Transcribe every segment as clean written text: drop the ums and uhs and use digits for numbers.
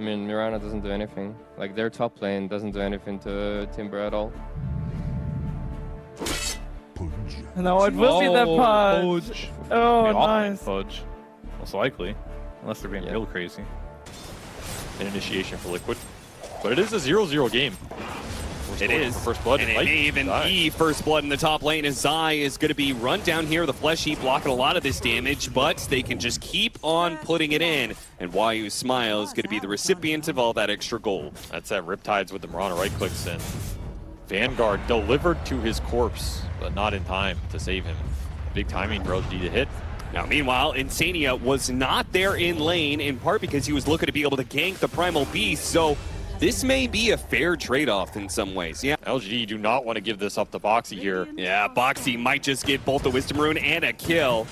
I mean, Mirana doesn't do anything. Like, their top lane doesn't do anything to Timber at all. No, it will be the Pudge. Oh, nice. Pudge, most likely, unless they're being real crazy. An initiation for Liquid, but it is a 0-0 game. It is. First blood, and it may even be first blood in the top lane as Zai is going to be run down here. The Flesh Heap blocking a lot of this damage, but they can just keep on putting it in. And Wyu Smile is going to be the recipient of all that extra gold. That's that Riptides with the Mirana right clicks in. Vanguard delivered to his corpse, but not in time to save him. Big timing for LGD to hit. Now, meanwhile, Insania was not there in lane, in part because he was looking to be able to gank the Primal Beast, so this may be a fair trade-off in some ways. Yeah, LGD do not want to give this up to Boxi here. Yeah, Boxi might just get both the Wisdom Rune and a kill.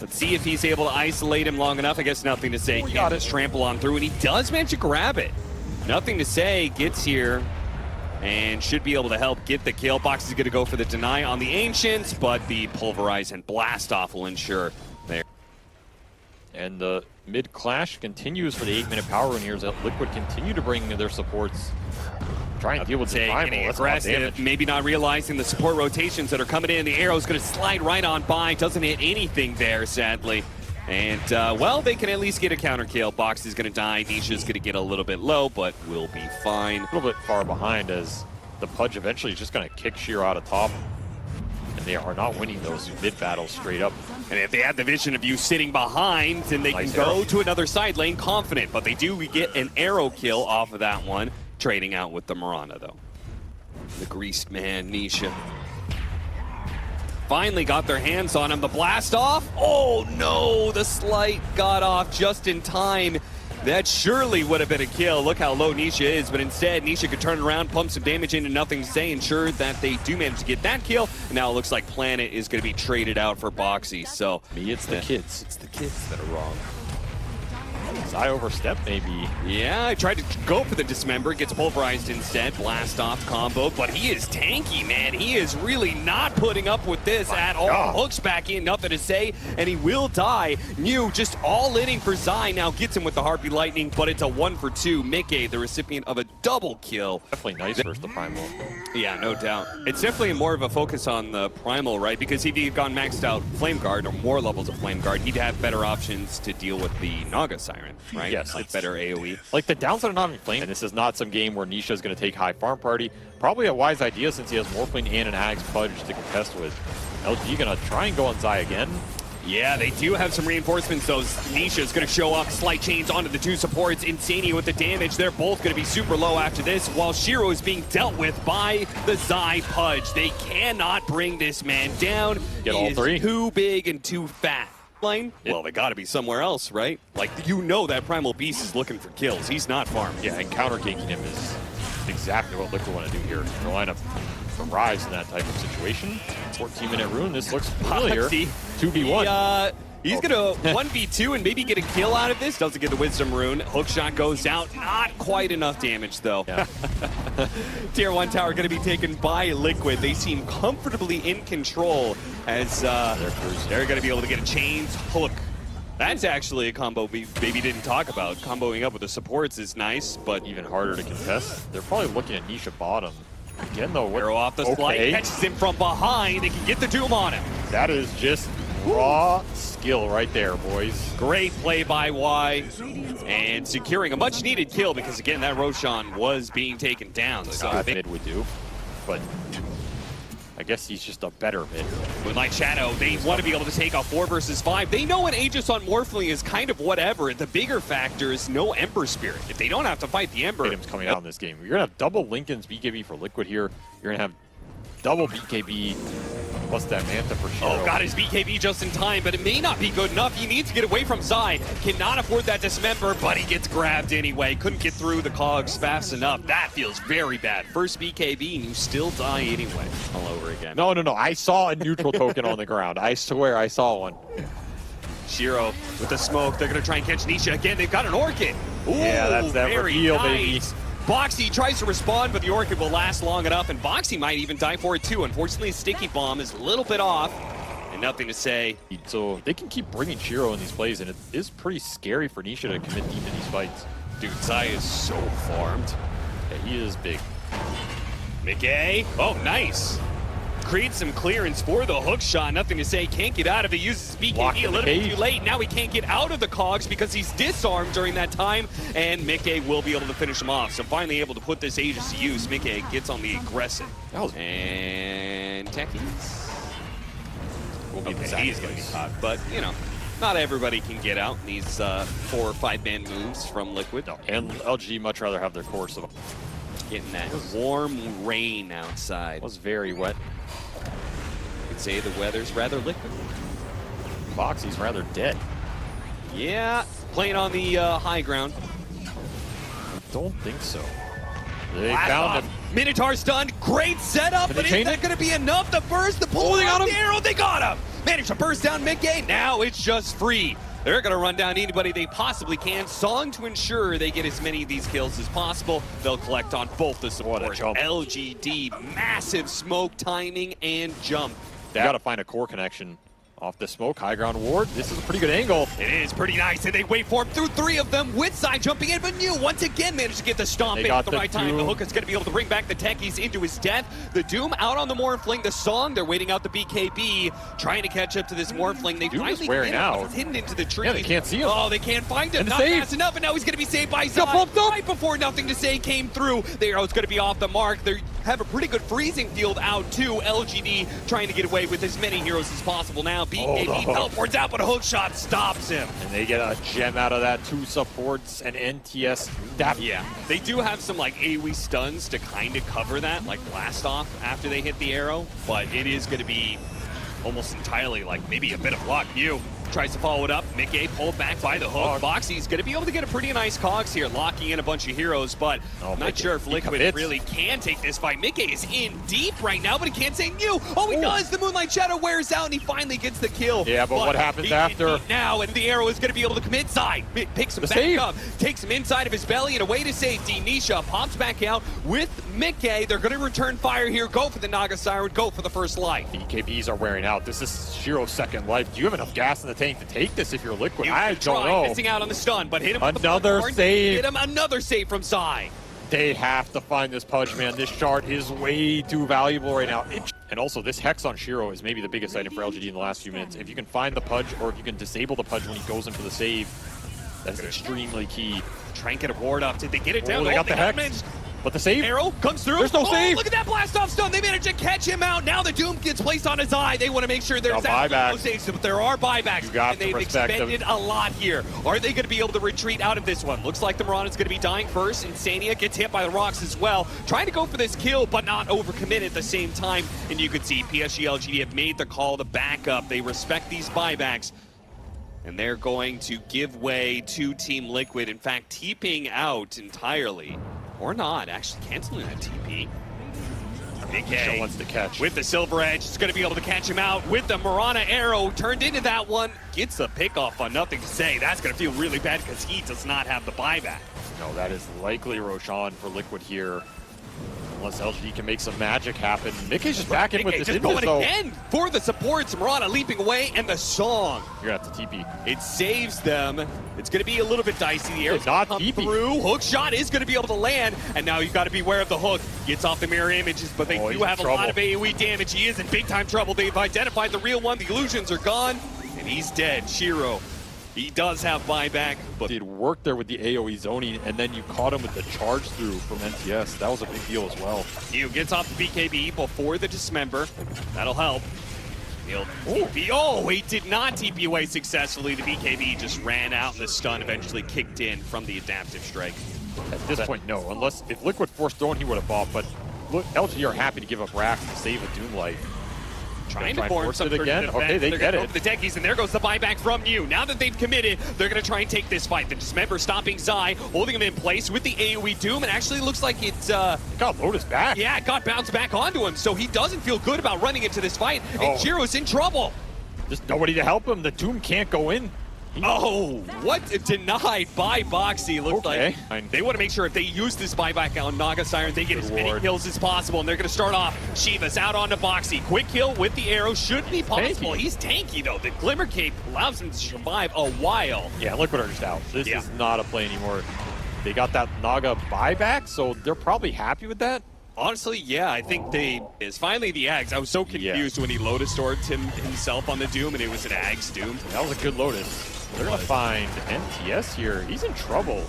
Let's see if he's able to isolate him long enough. I guess nothing to say. He got to trample on through, and he does manage to grab it. Nothing to say gets here and should be able to help get the kill. Boxi's going to go for the deny on the Ancients, but the Pulverize and Blast Off will ensure there. And the mid clash continues for the 8-minute power rune here as Liquid continue to bring their supports. Trying to deal with the primal. Aggressive, maybe not realizing the support rotations that are coming in. The arrow's going to slide right on by. Doesn't hit anything there, sadly. And, well, they can at least get a counter kill. Box is going to die. Nisha's going to get a little bit low, but will be fine. A little bit far behind as the Pudge eventually is just going to kick Shiro out of top. And they are not winning those mid battles straight up. And if they have the vision of you sitting behind, then they can go to another side lane confident. But they do get an arrow kill off of that one, trading out with the Mirana, though. The greased man, Nisha. Finally got their hands on him. The blast off. Oh no, the slight got off just in time. That surely would have been a kill. Look how low Nisha is, but instead Nisha could turn around, pump some damage into NothingToSay, ensure that they do manage to get that kill. And now it looks like Planet is going to be traded out for Boxi. So it's the kids. It's the kids that are wrong. Zai overstep maybe. Yeah, I tried to go for the Dismember, gets pulverized instead, blast off combo, but he is tanky, man. He is really not putting up with this at all. Hooks back in, nothing to say, and he will die. New just all inning for Zai, now gets him with the Harpy Lightning, but it's a 1 for 2. Micke, the recipient of a double kill. Definitely nice versus the Primal. Yeah, no doubt. It's definitely more of a focus on the Primal, right? Because if he had gone maxed out Flame Guard or more levels of Flame Guard, he'd have better options to deal with the Naga Siren, right? Yes, like better AoE. Like the downside of not having Flame, and this is not some game where Nisha is going to take high farm party. Probably a wise idea since he has Morphling and an Axe Pudge to contest with. LG going to try and go on Zai again. Yeah, they do have some reinforcements, though. Nisha is going to show off slight chains onto the two supports. Insania with the damage. They're both going to be super low after this, while Shiro is being dealt with by the Zai Pudge. They cannot bring this man down. Get all three. He is too big and too fat. Lane? Well, they got to be somewhere else, right? Like, you know that Primal Beast is looking for kills. He's not farming. Yeah, and counter ganking him is exactly what Liquid want to do here. The lineup arrives in that type of situation. 14-minute rune. This looks familiar. 2v1. He's going to 1v2 and maybe get a kill out of this. Doesn't get the Wisdom Rune. Hookshot goes out. Not quite enough damage, though. Yeah. Tier 1 tower going to be taken by Liquid. They seem comfortably in control as they're going to be able to get a chains hook. That's actually a combo we maybe didn't talk about. Comboing up with the supports is nice, but even harder to contest. They're probably looking at Nisha bottom. Again, though, arrow off the flight, catches him from behind. They can get the Doom on him. That is just raw skill right there, boys. Great play by Y, and securing a much-needed kill because, again, that Roshan was being taken down. So I think mid would do, but I guess he's just a better mid. With Light Shadow, they want to be able to take a 4 versus 5. They know an Aegis on Morphling is kind of whatever. The bigger factor is no Ember Spirit. If they don't have to fight the Ember... Items coming out in this game. You're going to have double Lincoln's BKB for Liquid here. You're going to have double BKB plus that Manta for Shiro. Oh, got his BKB just in time, but it may not be good enough. He needs to get away from Zai. Cannot afford that Dismember, but he gets grabbed anyway. Couldn't get through the cogs fast enough. That feels very bad. First BKB, and you still die anyway. All over again. No. I saw a neutral token on the ground. I swear I saw one. Shiro with the smoke. They're going to try and catch Nisha again. They've got an Orchid. Ooh, yeah, that's that reveal, baby. Boxi tries to respond, but the Orchid will last long enough, and Boxi might even die for it too. Unfortunately, Sticky Bomb is a little bit off, and nothing to say. So they can keep bringing Shiro in these plays, and it is pretty scary for Nisha to commit deep in these fights. Dude, Zai is so farmed. Yeah, he is big. Micke, oh, nice. Creates some clearance for the hook shot. Nothing to say. Can't get out of it. Uses BKB a little bit too late. Now he can't get out of the cogs because he's disarmed during that time. And Micke will be able to finish him off. So finally able to put this Aegis to use. Micke gets on the aggressive. And Techies. Okay, he's going to be caught. But, you know, not everybody can get out in these 4 or 5 man moves from Liquid. No, and LG much rather have their course of. Getting that warm rain outside. It was very wet. You could say the weather's rather liquid. Boxi's rather dead. Yeah, playing on the high ground. I don't think so. They Blast found off. him. Minotaur stunned. Great setup, Can but they is chain that it? going to be enough to burst the pull? they got him. The arrow, they got him. Managed to burst down Micke. Now it's just free. They're going to run down anybody they possibly can. Song to ensure they get as many of these kills as possible. They'll collect on both the supports. What a jump. LGD, massive smoke timing and jump. They got to find a core connection. Off the smoke, high ground ward. This is a pretty good angle. It is pretty nice, and they wait for him through 3 of them with side jumping in, but New once again managed to get the stomp They in got at the the right time. The Doom. hook is going to be able to bring back the techies into his death. The Doom out on the Morphling, the Song, they're waiting out the BKB, trying to catch up to this Morphling. They Doom is finally wearing get him, but out. he's hidden into the tree. Yeah, they can't see him. Oh, they can't find him. And the Not save. fast enough, and now he's going to be saved by Got Zai. bumped up. Right before Nothing to Say came through. The arrow's going to be off the mark. They have a pretty good freezing field out too. LGD trying to get away with as many heroes as possible now. BKB no. teleports out, but a hook shot stops him. And they get a gem out of that. 2 supports and NTS. Yeah, they do have some like AoE stuns to kind of cover that, like blast off after they hit the arrow, but it is going to be almost entirely like maybe a bit of luck. You tries to follow it up. Micke pulled back by the hook. Boxi's going to be able to get a pretty nice cogs here, locking in a bunch of heroes, but I'm not sure if Liquid really can take this fight. Micke is in deep right now, but he can't say new. Oh, he does. The Moonlight Shadow wears out, and he finally gets the kill. Yeah, but what happens he after? Now, and the arrow is going to be able to come inside. Picks him back up, takes him inside of his belly, and away to safety. Nisha pops back out with Micke. They're going to return fire here, go for the Naga Siren, go for the first life. BKBs are wearing out. This is Shiro's second life. Do you have enough gas in the tank to take this if you're Liquid? I don't know. Missing out on the stun, but hit him with Another the save. Hit him another save from Zai. They have to find this Pudge, man. This shard is way too valuable right now. And also, this Hex on Shiro is maybe the biggest item for LGD in the last few minutes. If you can find the Pudge, or if you can disable the Pudge when he goes in for the save, that's extremely key. Try and get a ward up. Did they get it down? They got the Hex. But the save? Arrow comes through. There's no save. Look at that blast off stun. They managed to catch him out. Now the Doom gets placed on his eye. They want to make sure there's no saves, but there are buybacks. And they've expended a lot here. Are they going to be able to retreat out of this one? Looks like the Mirana's going to be dying first. Insania gets hit by the rocks as well. Trying to go for this kill, but not overcommit at the same time. And you can see Psg.Lgd have made the call to back up. They respect these buybacks. And they're going to give way to Team Liquid. In fact, TPing out entirely. Or not, actually canceling that TP. Micke wants to catch. with the Silver Edge. Is going to be able to catch him out with the Mirana arrow. Turned into that one. Gets a pick off on Nothing to Say. That's going to feel really bad because he does not have the buyback. No, that is likely Roshan for Liquid here. Unless LGD can make some magic happen. Micke's just back in with this just going again for the supports. Mirana leaping away, and the Song. You're going to have to TP. It saves them. It's going to be a little bit dicey. The arrow's not come TP. through. Hook shot is going to be able to land, and now you've got to beware of the hook. Gets off the mirror images, but they do have a lot of AoE damage. He is in big time trouble. They've identified the real one. The illusions are gone, and he's dead. Shiro. He does have buyback, but Did work there with the AoE zoning, and then you caught him with the charge through from NTS. That was a big deal as well. Yu gets off the BKB before the Dismember. That'll help. He'll TP. Oh, he did not TP away successfully. The BKB just ran out, and the stun eventually kicked in from the adaptive strike. At this point, no. Unless if Liquid forced throwing, he would have bought. But look, LG are happy to give up racks to save a Doom Light. Trying try to form force some it again. Okay, they get it. The techies, and there goes the buyback from you. Now that they've committed, they're going to try and take this fight. The Dismember stopping Zai, holding him in place with the AoE Doom, and actually looks like it's got Lotus back. Yeah, it got bounced back onto him, so he doesn't feel good about running into this fight. And Shiro's in trouble. There's nobody to help him. The Doom can't go in. Oh, what? Denied by Boxi. Looks like they want to make sure if they use this buyback on Naga Siren, they get as many kills as possible. And they're going to start off. Shiva's out onto Boxi. Quick kill with the arrow should be possible. He's tanky, though. The Glimmer Cape allows him to survive a while. Yeah, Liquid are just out. This is not a play anymore. They got that Naga buyback, so they're probably happy with that. Honestly, yeah, I think it's finally the Ags. I was so confused when he Lotus stored himself on the Doom, and it was an Ags Doom. That was a good Lotus. They're going to find MTS here. He's in trouble.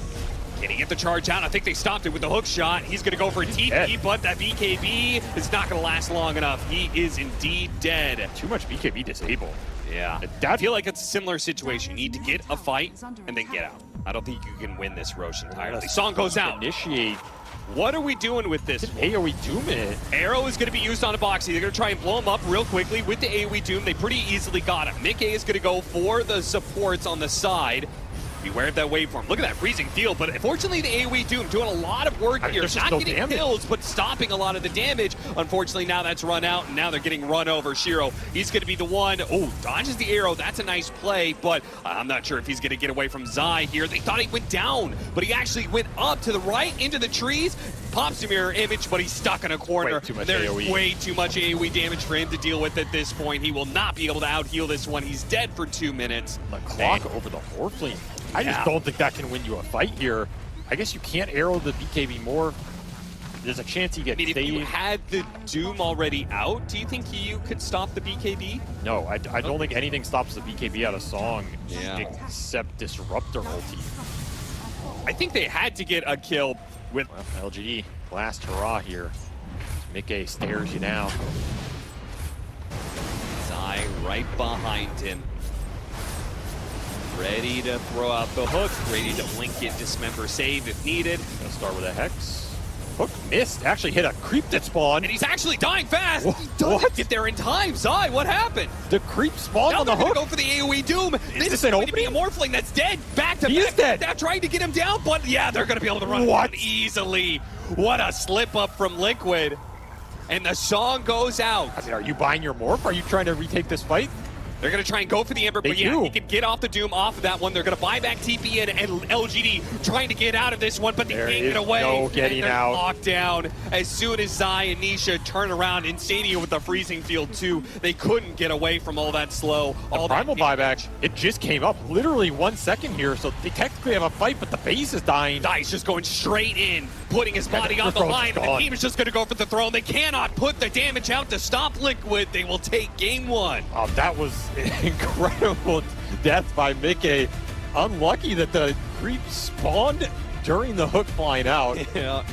Can he get the charge out? I think they stopped it with the hook shot. He's going to go for a TP, but that BKB is not going to last long enough. He is indeed dead. Too much BKB disable. Yeah. I feel like it's a similar situation. You need to get a fight and then get out. I don't think you can win this Rosh entirely. Song goes out. Initiate. What are we doing with this? AoE Doom it. Arrow is going to be used on a Boxi. They're going to try and blow him up real quickly with the AoE Doom. They pretty easily got him. Micke is going to go for the supports on the side. Beware of that waveform. Look at that freezing field, but unfortunately the AoE Doom doing a lot of work here. Not getting kills, but stopping a lot of the damage. Unfortunately, now that's run out, and now they're getting run over. Shiro, he's going to be the one. Oh, dodges the arrow. That's a nice play, but I'm not sure if he's going to get away from Zai here. They thought he went down, but he actually went up to the right into the trees. Pops a mirror image, but he's stuck in a corner. There's way too much AoE damage for him to deal with at this point. He will not be able to out-heal this one. He's dead for 2 minutes. The clock over the Horfling. I just don't think that can win you a fight here. I guess you can't arrow the BKB more. There's a chance he gets saved. If you had the Doom already out, do you think you could stop the BKB? No, I don't think anything stops the BKB out of Song except Disruptor ulti. I think they had to get a kill with LGD. Last hurrah here. Micke stares you now. Zai right behind him. Ready to throw out the hook, ready to blink it, dismember, save if needed. Gonna start with a Hex. Hook missed, actually hit a creep that spawned. And he's actually dying fast. He doesn't get there in time. Zai, what happened? The creep spawned on the hook. Go for the AoE Doom. Is this an opening? To be a Morphling that's dead. Back to back. He is dead. They're trying to get him down, but yeah, they're going to be able to run him easily. What a slip up from Liquid. And the song goes out. I mean, are you buying your Morph? Are you trying to retake this fight? They're going to try and go for the Ember, but yeah, he can get off the Doom off of that one. They're going to buy back TP in, and LGD trying to get out of this one, but they can't get away. No getting out. Locked down. As soon as Zai and Nisha turn around, Insania with the freezing field too, they couldn't get away from all that slow. All the primal buyback, it just came up literally 1 second here, so they technically have a fight, but the base is dying. Zai's just going straight in, putting his body on the line. The team is just going to go for the throne. They cannot put the damage out to stop Liquid. They will take game one. Oh, that was incredible death by Micke. Unlucky that the creep spawned during the hook flying out. Yeah.